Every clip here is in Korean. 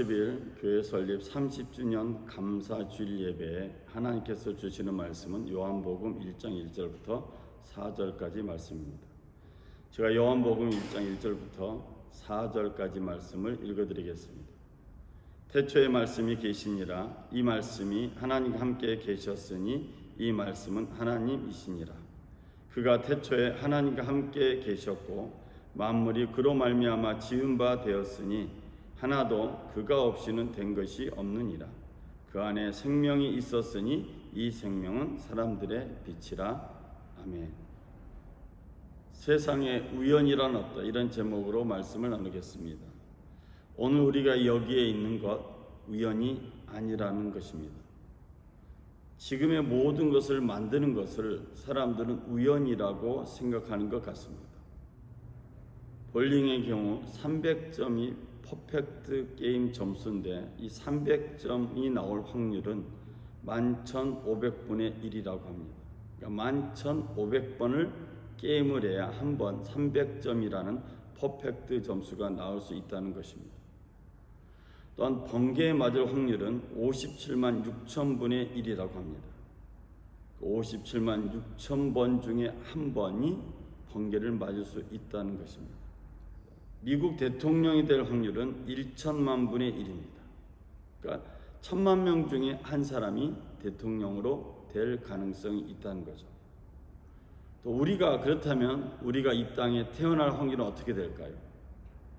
10일 교회 설립 30주년 감사 주일 예배에 하나님께서 주시는 말씀은 요한복음 1장 1절부터 4절까지 말씀입니다. 제가 요한복음 1장 1절부터 4절까지 말씀을 읽어드리겠습니다. 태초에 말씀이 계시니라. 이 말씀이 하나님과 함께 계셨으니 이 말씀은 하나님이시니라. 그가 태초에 하나님과 함께 계셨고 만물이 그로 말미암아 지은 바 되었으니 하나도 그가 없이는 된 것이 없느니라. 그 안에 생명이 있었으니 이 생명은 사람들의 빛이라. 아멘. 세상에 우연이란 없다, 이런 제목으로 말씀을 나누겠습니다. 오늘 우리가 여기에 있는 것 우연이 아니라는 것입니다. 지금의 모든 것을 만드는 것을 사람들은 우연이라고 생각하는 것 같습니다. 볼링의 경우 300점이 퍼펙트 게임 점수인데 이 300점이 나올 확률은 11,500분의 1이라고 합니다. 그러니까 11,500번을 게임을 해야 한 번 300점이라는 퍼펙트 점수가 나올 수 있다는 것입니다. 또한 번개에 맞을 확률은 57만 6천분의 1이라고 합니다. 57만 6천 번 중에 한 번이 번개를 맞을 수 있다는 것입니다. 미국 대통령이 될 확률은 1천만 분의 1입니다. 그러니까 1,000만 명 중에 한 사람이 대통령으로 될 가능성이 있다는 거죠. 또 우리가 그렇다면 우리가 이 땅에 태어날 확률은 어떻게 될까요?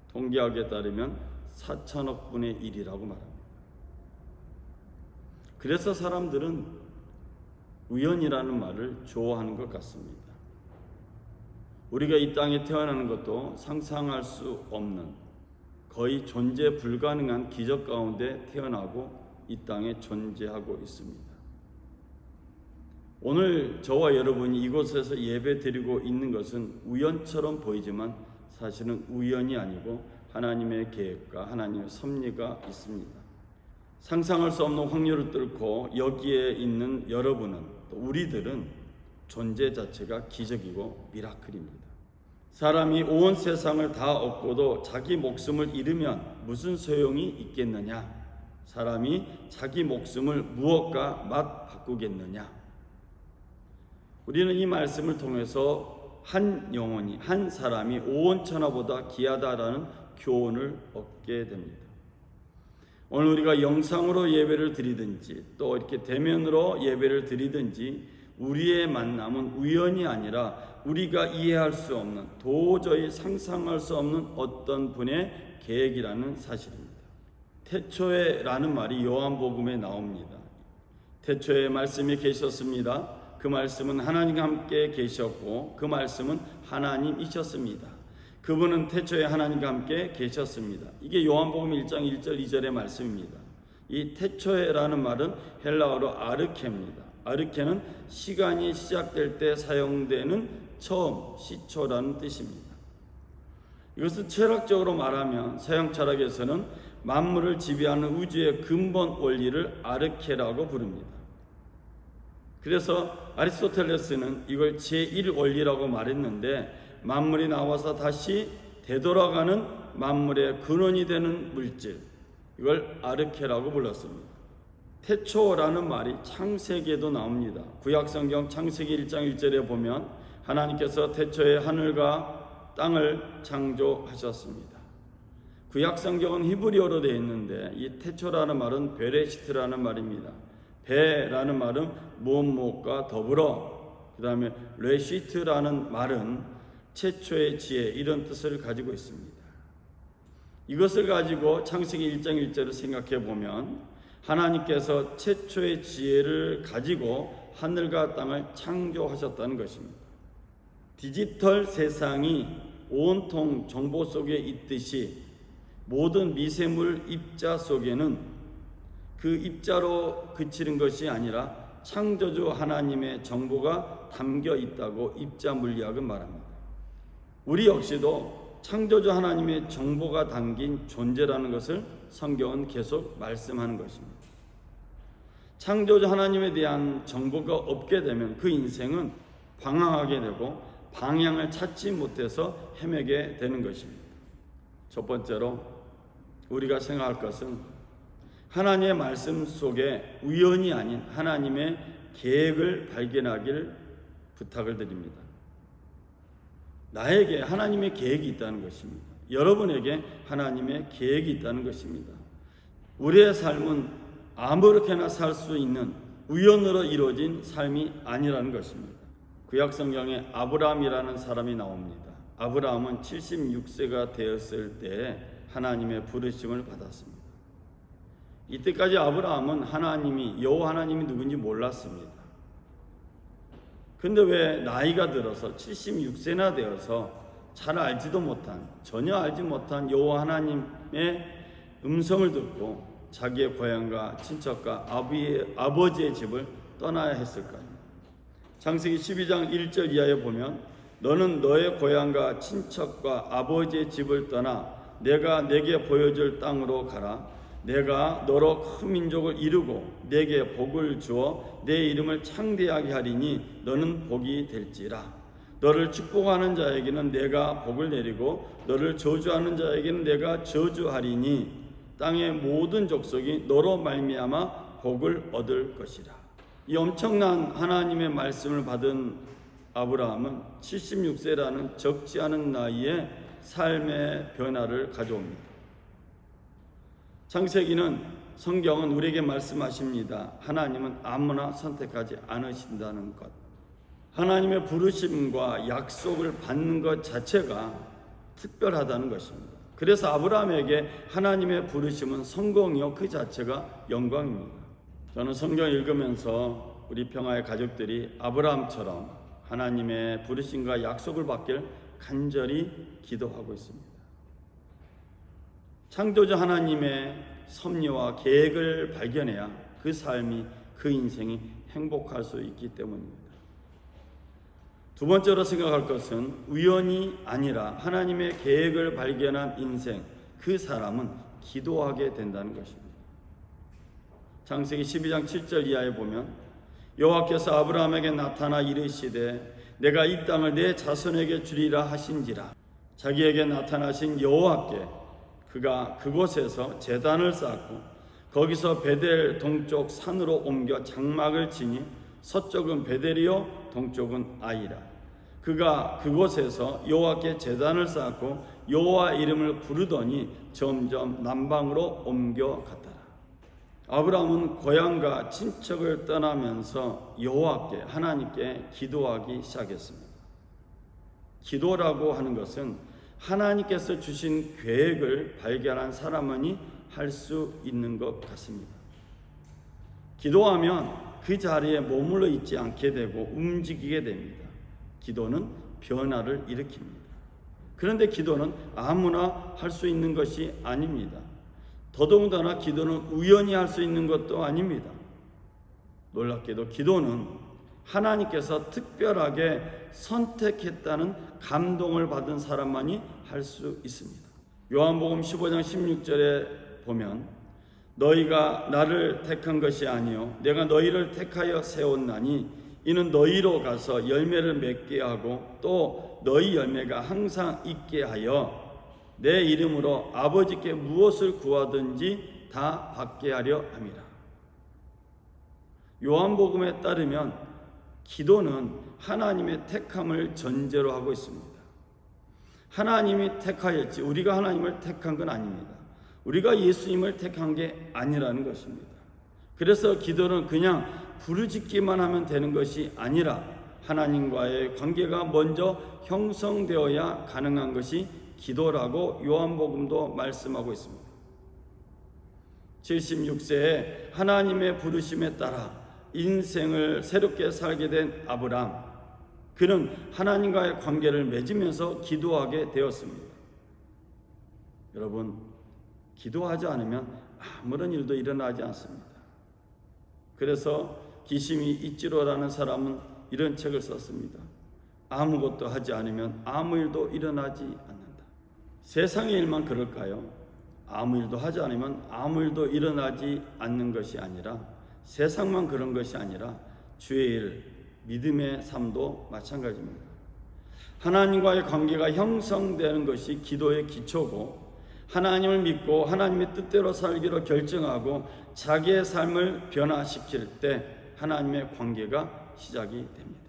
통계학에 따르면 4천억 분의 1이라고 말합니다. 그래서 사람들은 우연이라는 말을 좋아하는 것 같습니다. 우리가 이 땅에 태어나는 것도 상상할 수 없는, 거의 존재 불가능한 기적 가운데 태어나고 이 땅에 존재하고 있습니다. 오늘 저와 여러분이 이곳에서 예배 드리고 있는 것은 우연처럼 보이지만 사실은 우연이 아니고 하나님의 계획과 하나님의 섭리가 있습니다. 상상할 수 없는 확률을 뚫고 여기에 있는 여러분은, 또 우리들은 존재 자체가 기적이고 미라클입니다. 사람이 온 세상을 다 얻고도 자기 목숨을 잃으면 무슨 소용이 있겠느냐? 사람이 자기 목숨을 무엇과 맞바꾸겠느냐? 우리는 이 말씀을 통해서 한 영혼이, 한 사람이 온 천하보다 귀하다라는 교훈을 얻게 됩니다. 오늘 우리가 영상으로 예배를 드리든지 또 이렇게 대면으로 예배를 드리든지 우리의 만남은 우연이 아니라 우리가 이해할 수 없는, 도저히 상상할 수 없는 어떤 분의 계획이라는 사실입니다. 태초에라는 말이 요한복음에 나옵니다. 태초에 말씀이 계셨습니다. 그 말씀은 하나님과 함께 계셨고 그 말씀은 하나님이셨습니다. 그분은 태초에 하나님과 함께 계셨습니다. 이게 요한복음 1장 1절 2절의 말씀입니다. 이 태초에라는 말은 헬라어로 아르케입니다. 아르케는 시간이 시작될 때 사용되는 처음, 시초라는 뜻입니다. 이것은 철학적으로 말하면 서양 철학에서는 만물을 지배하는 우주의 근본 원리를 아르케라고 부릅니다. 그래서 아리스토텔레스는 이걸 제1원리라고 말했는데 만물이 나와서 다시 되돌아가는 만물의 근원이 되는 물질, 이걸 아르케라고 불렀습니다. 태초라는 말이 창세기에도 나옵니다. 구약성경 창세기 1장 1절에 보면 하나님께서 태초에 하늘과 땅을 창조하셨습니다. 구약성경은 히브리어로 되어 있는데 이 태초라는 말은 베레시트라는 말입니다. 베라는 말은 무엇과 더불어, 그 다음에 레시트라는 말은 최초의 지혜, 이런 뜻을 가지고 있습니다. 이것을 가지고 창세기 1장 1절을 생각해 보면 하나님께서 최초의 지혜를 가지고 하늘과 땅을 창조하셨다는 것입니다. 디지털 세상이 온통 정보 속에 있듯이 모든 미세물 입자 속에는 그 입자로 그치는 것이 아니라 창조주 하나님의 정보가 담겨 있다고 입자 물리학은 말합니다. 우리 역시도 창조주 하나님의 정보가 담긴 존재라는 것을 성경은 계속 말씀하는 것입니다. 창조주 하나님에 대한 정보가 없게 되면 그 인생은 방황하게 되고 방향을 찾지 못해서 헤매게 되는 것입니다. 첫 번째로 우리가 생각할 것은 하나님의 말씀 속에 우연이 아닌 하나님의 계획을 발견하길 부탁을 드립니다. 나에게 하나님의 계획이 있다는 것입니다. 여러분에게 하나님의 계획이 있다는 것입니다. 우리의 삶은 아무렇게나 살 수 있는 우연으로 이루어진 삶이 아니라는 것입니다. 구약 성경에 아브라함이라는 사람이 나옵니다. 아브라함은 76세가 되었을 때에 하나님의 부르심을 받았습니다. 이때까지 아브라함은 여호와 하나님이 누군지 몰랐습니다. 근데 왜 나이가 들어서 76세나 되어서 전혀 알지 못한 여호와 하나님의 음성을 듣고 자기의 고향과 친척과 아버지의 집을 떠나야 했을까요? 창세기 12장 1절 이하에 보면 너는 너의 고향과 친척과 아버지의 집을 떠나 내가 내게 보여줄 땅으로 가라. 내가 너로 큰 민족을 이루고 내게 복을 주어 내 이름을 창대하게 하리니 너는 복이 될지라. 너를 축복하는 자에게는 내가 복을 내리고 너를 저주하는 자에게는 내가 저주하리니 땅의 모든 족속이 너로 말미암아 복을 얻을 것이라. 이 엄청난 하나님의 말씀을 받은 아브라함은 76세라는 적지 않은 나이에 삶의 변화를 가져옵니다. 성경은 우리에게 말씀하십니다. 하나님은 아무나 선택하지 않으신다는 것. 하나님의 부르심과 약속을 받는 것 자체가 특별하다는 것입니다. 그래서 아브라함에게 하나님의 부르심은 성공이요 그 자체가 영광입니다. 저는 성경 읽으면서 우리 평화의 가족들이 아브라함처럼 하나님의 부르심과 약속을 받길 간절히 기도하고 있습니다. 창조주 하나님의 섭리와 계획을 발견해야 그 삶이, 그 인생이 행복할 수 있기 때문입니다. 두 번째로 생각할 것은 우연이 아니라 하나님의 계획을 발견한 인생, 그 사람은 기도하게 된다는 것입니다. 창세기 12장 7절 이하에 보면 여호와께서 아브라함에게 나타나 이르시되 내가 이 땅을 내 자손에게 주리라 하신지라. 자기에게 나타나신 여호와께 그가 그곳에서 제단을 쌓고 거기서 베델 동쪽 산으로 옮겨 장막을 치니 서쪽은 베델이요 동쪽은 아이라. 그가 그곳에서 여호와께 제단을 쌓고 여호와 이름을 부르더니 점점 남방으로 옮겨갔더라. 아브라함은 고향과 친척을 떠나면서 여호와께, 하나님께 기도하기 시작했습니다. 기도라고 하는 것은 하나님께서 주신 계획을 발견한 사람만이 할 수 있는 것 같습니다. 기도하면 그 자리에 머물러 있지 않게 되고 움직이게 됩니다. 기도는 변화를 일으킵니다. 그런데 기도는 아무나 할 수 있는 것이 아닙니다. 더더군다나 기도는 우연히 할 수 있는 것도 아닙니다. 놀랍게도 기도는 하나님께서 특별하게 선택했다는 감동을 받은 사람만이 할 수 있습니다. 요한복음 15장 16절에 보면 너희가 나를 택한 것이 아니요 내가 너희를 택하여 세웠나니 이는 너희로 가서 열매를 맺게 하고 또 너희 열매가 항상 있게 하여 내 이름으로 아버지께 무엇을 구하든지 다 받게 하려 함이라. 요한복음에 따르면 기도는 하나님의 택함을 전제로 하고 있습니다. 하나님이 택하였지 우리가 하나님을 택한 건 아닙니다. 우리가 예수님을 택한 게 아니라는 것입니다. 그래서 기도는 그냥 부르짖기만 하면 되는 것이 아니라 하나님과의 관계가 먼저 형성되어야 가능한 것이 기도라고 요한복음도 말씀하고 있습니다. 76세에 하나님의 부르심에 따라 인생을 새롭게 살게 된 아브라함, 그는 하나님과의 관계를 맺으면서 기도하게 되었습니다. 여러분, 기도하지 않으면 아무런 일도 일어나지 않습니다. 그래서 기심이 있지로라는 사람은 이런 책을 썼습니다. 아무것도 하지 않으면 아무 일도 일어나지 않는다. 세상의 일만 그럴까요? 아무 일도 하지 않으면 아무 일도 일어나지 않는 것이 아니라 세상만 그런 것이 아니라 주의 일, 믿음의 삶도 마찬가지입니다. 하나님과의 관계가 형성되는 것이 기도의 기초고 하나님을 믿고 하나님의 뜻대로 살기로 결정하고 자기의 삶을 변화시킬 때 하나님의 관계가 시작이 됩니다.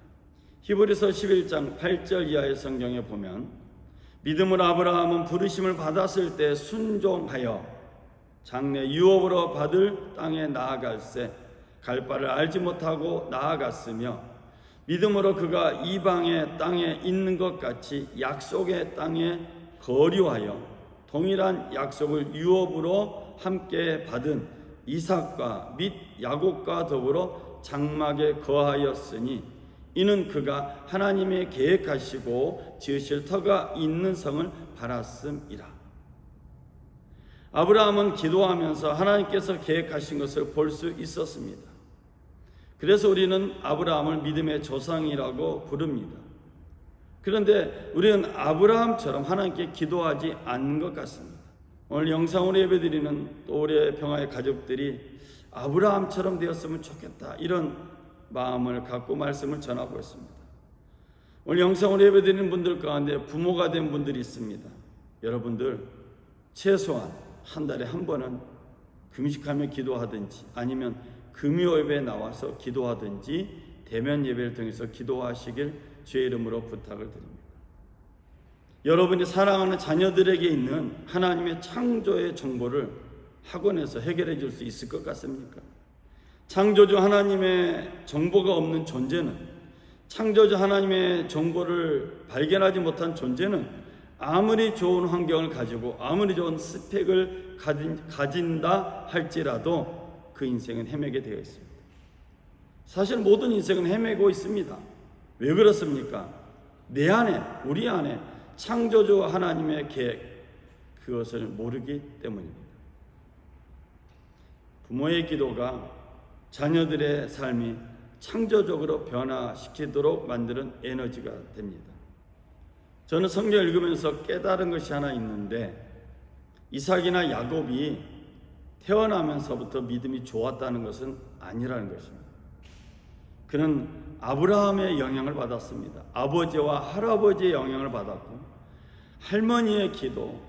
히브리서 11장 8절 이하의 성경에 보면 믿음으로 아브라함은 부르심을 받았을 때 순종하여 장래 유업으로 받을 땅에 나아갈새 갈 바를 알지 못하고 나아갔으며 믿음으로 그가 이방의 땅에 있는 것 같이 약속의 땅에 거류하여 동일한 약속을 유업으로 함께 받은 이삭과 및 야곱과 더불어 장막에 거하였으니 이는 그가 하나님의 계획하시고 지으실 터가 있는 성을 바랐음이라. 아브라함은 기도하면서 하나님께서 계획하신 것을 볼 수 있었습니다. 그래서 우리는 아브라함을 믿음의 조상이라고 부릅니다. 그런데 우리는 아브라함처럼 하나님께 기도하지 않는 것 같습니다. 오늘 영상으로 예배드리는 또 우리의 평화의 가족들이 아브라함처럼 되었으면 좋겠다, 이런 마음을 갖고 말씀을 전하고 있습니다. 오늘 영상으로 예배드리는 분들 가운데 부모가 된 분들이 있습니다. 여러분들 최소한 한 달에 한 번은 금식하며 기도하든지 아니면 금요 예배에 나와서 기도하든지 대면 예배를 통해서 기도하시길 주의 이름으로 부탁을 드립니다. 여러분이 사랑하는 자녀들에게 있는 하나님의 창조의 정보를 학원에서 해결해 줄 수 있을 것 같습니까? 창조주 하나님의 정보가 없는 존재는, 창조주 하나님의 정보를 발견하지 못한 존재는 아무리 좋은 환경을 가지고 아무리 좋은 스펙을 가진다 할지라도 그 인생은 헤매게 되어 있습니다. 사실 모든 인생은 헤매고 있습니다. 왜 그렇습니까? 내 안에, 우리 안에 창조주 하나님의 계획, 그것을 모르기 때문입니다. 부모의 기도가 자녀들의 삶이 창조적으로 변화시키도록 만드는 에너지가 됩니다. 저는 성경 읽으면서 깨달은 것이 하나 있는데, 이삭이나 야곱이 태어나면서부터 믿음이 좋았다는 것은 아니라는 것입니다. 그는 아브라함의 영향을 받았습니다. 아버지와 할아버지의 영향을 받았고, 할머니의 기도,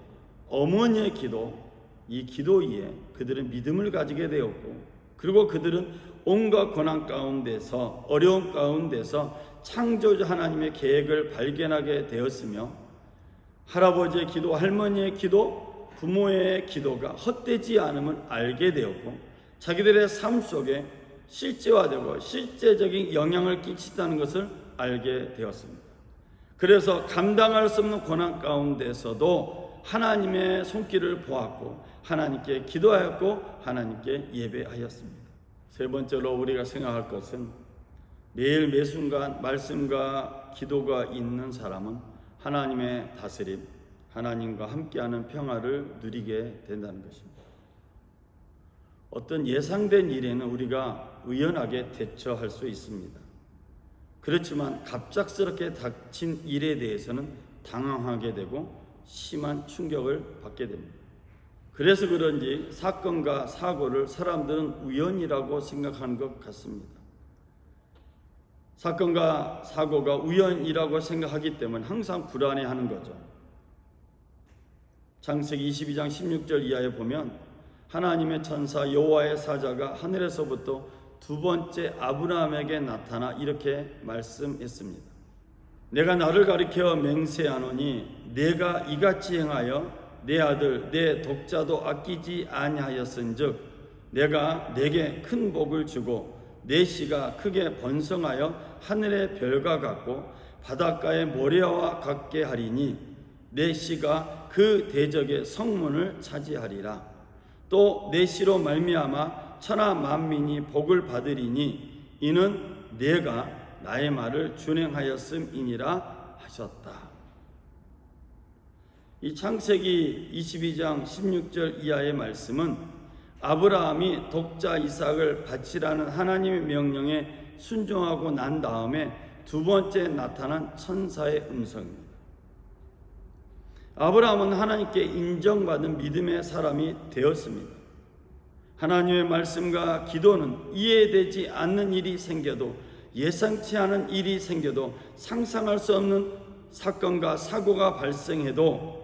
어머니의 기도, 이 기도 위에 그들은 믿음을 가지게 되었고, 그리고 그들은 온갖 고난 가운데서, 어려움 가운데서 창조주 하나님의 계획을 발견하게 되었으며, 할아버지의 기도, 할머니의 기도, 부모의 기도가 헛되지 않음을 알게 되었고, 자기들의 삶 속에 실제화되고 실제적인 영향을 끼친다는 것을 알게 되었습니다. 그래서 감당할 수 없는 고난 가운데서도 하나님의 손길을 보았고, 하나님께 기도하였고, 하나님께 예배하였습니다. 세 번째로 우리가 생각할 것은, 매일 매순간 말씀과 기도가 있는 사람은 하나님의 다스림, 하나님과 함께하는 평화를 누리게 된다는 것입니다. 어떤 예상된 일에는 우리가 의연하게 대처할 수 있습니다. 그렇지만 갑작스럽게 닥친 일에 대해서는 당황하게 되고 심한 충격을 받게 됩니다. 그래서 그런지 사건과 사고를 사람들은 우연이라고 생각하는 것 같습니다. 사건과 사고가 우연이라고 생각하기 때문에 항상 불안해하는 거죠. 창세기 22장 16절 이하에 보면 하나님의 천사 여호와의 사자가 하늘에서부터 두 번째 아브라함에게 나타나 이렇게 말씀했습니다. 내가 나를 가리켜 맹세하노니 내가 이같이 행하여 내 아들 내 독자도 아끼지 아니하였은즉 내가 내게 큰 복을 주고 내 씨가 크게 번성하여 하늘의 별과 같고 바닷가의 모래와 같게 하리니 내 씨가 그 대적의 성문을 차지하리라. 또 내 씨로 말미암아 천하 만민이 복을 받으리니 이는 내가 나의 말을 준행하였음이니라 하셨다. 이 창세기 22장 16절 이하의 말씀은 아브라함이 독자 이삭을 바치라는 하나님의 명령에 순종하고 난 다음에 두 번째 나타난 천사의 음성입니다. 아브라함은 하나님께 인정받은 믿음의 사람이 되었습니다. 하나님의 말씀과 기도는 이해되지 않는 일이 생겨도, 예상치 않은 일이 생겨도, 상상할 수 없는 사건과 사고가 발생해도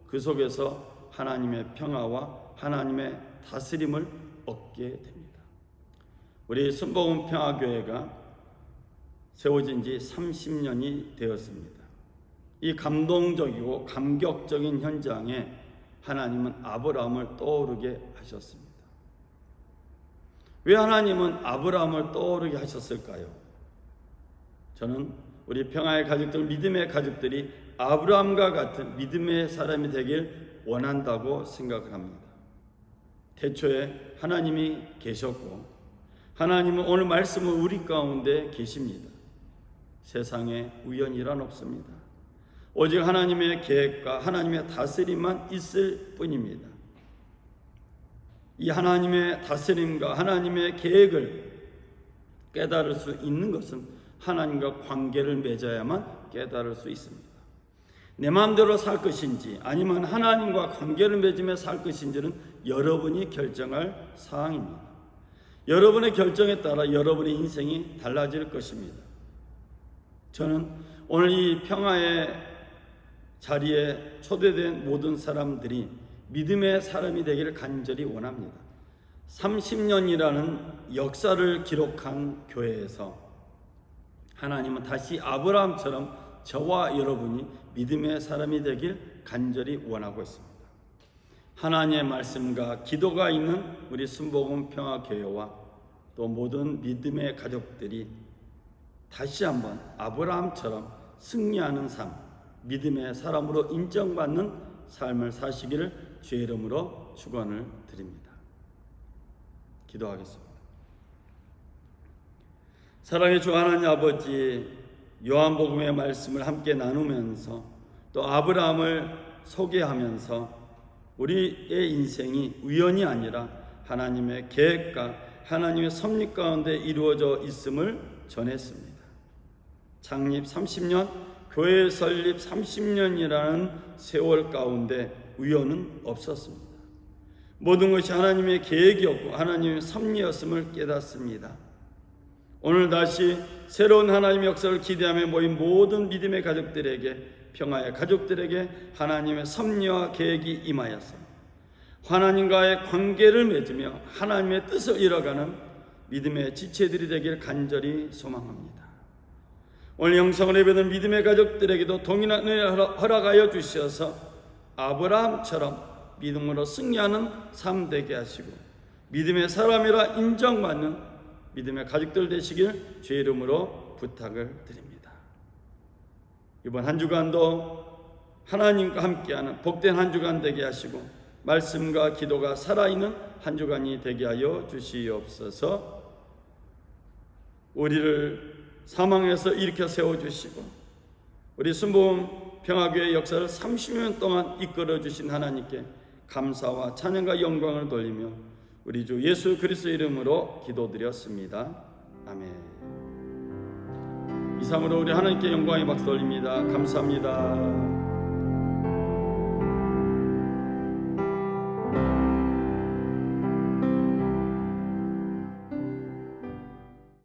그 속에서 하나님의 평화와 하나님의 다스림을 얻게 됩니다. 우리 순복음 평화교회가 세워진 지 30년이 되었습니다. 이 감동적이고 감격적인 현장에 하나님은 아브라함을 떠오르게 하셨습니다. 왜 하나님은 아브라함을 떠오르게 하셨을까요? 저는 우리 평화의 가족들, 믿음의 가족들이 아브라함과 같은 믿음의 사람이 되길 원한다고 생각을 합니다. 태초에 하나님이 계셨고 하나님은 오늘 말씀은 우리 가운데 계십니다. 세상에 우연이란 없습니다. 오직 하나님의 계획과 하나님의 다스림만 있을 뿐입니다. 이 하나님의 다스림과 하나님의 계획을 깨달을 수 있는 것은 하나님과 관계를 맺어야만 깨달을 수 있습니다. 내 마음대로 살 것인지 아니면 하나님과 관계를 맺으며 살 것인지는 여러분이 결정할 사항입니다. 여러분의 결정에 따라 여러분의 인생이 달라질 것입니다. 저는 오늘 이 평화의 자리에 초대된 모든 사람들이 믿음의 사람이 되기를 간절히 원합니다. 30년이라는 역사를 기록한 교회에서 하나님은 다시 아브라함처럼 저와 여러분이 믿음의 사람이 되길 간절히 원하고 있습니다. 하나님의 말씀과 기도가 있는 우리 순복음 평화교회와 또 모든 믿음의 가족들이 다시 한번 아브라함처럼 승리하는 삶, 믿음의 사람으로 인정받는 삶을 사시기를 주의 이름으로 축원을 드립니다. 기도하겠습니다. 사랑의 주 하나님 아버지, 요한복음의 말씀을 함께 나누면서 또 아브라함을 소개하면서 우리의 인생이 우연이 아니라 하나님의 계획과 하나님의 섭리 가운데 이루어져 있음을 전했습니다. 창립 30년, 교회 설립 30년이라는 세월 가운데 우연은 없었습니다. 모든 것이 하나님의 계획이었고 하나님의 섭리였음을 깨닫습니다. 오늘 다시 새로운 하나님의 역사를 기대하며 모인 모든 믿음의 가족들에게, 평화의 가족들에게 하나님의 섭리와 계획이 임하여서 하나님과의 관계를 맺으며 하나님의 뜻을 이뤄가는 믿음의 지체들이 되길 간절히 소망합니다. 오늘 영성을 예배드리는 믿음의 가족들에게도 동일한 은혜를 허락하여 주셔서 아브라함처럼 믿음으로 승리하는 삶 되게 하시고 믿음의 사람이라 인정받는 믿음의 가족들 되시길 주의 이름으로 부탁을 드립니다. 이번 한 주간도 하나님과 함께하는 복된 한 주간 되게 하시고 말씀과 기도가 살아있는 한 주간이 되게 하여 주시옵소서. 우리를 사망에서 일으켜 세워주시고 우리 순복음 평화교회 역사를 30년 동안 이끌어주신 하나님께 감사와 찬양과 영광을 돌리며 우리 주 예수 그리스도 이름으로 기도드렸습니다. 아멘. 이상으로 우리 하나님께 영광의 박수 돌립니다. 감사합니다.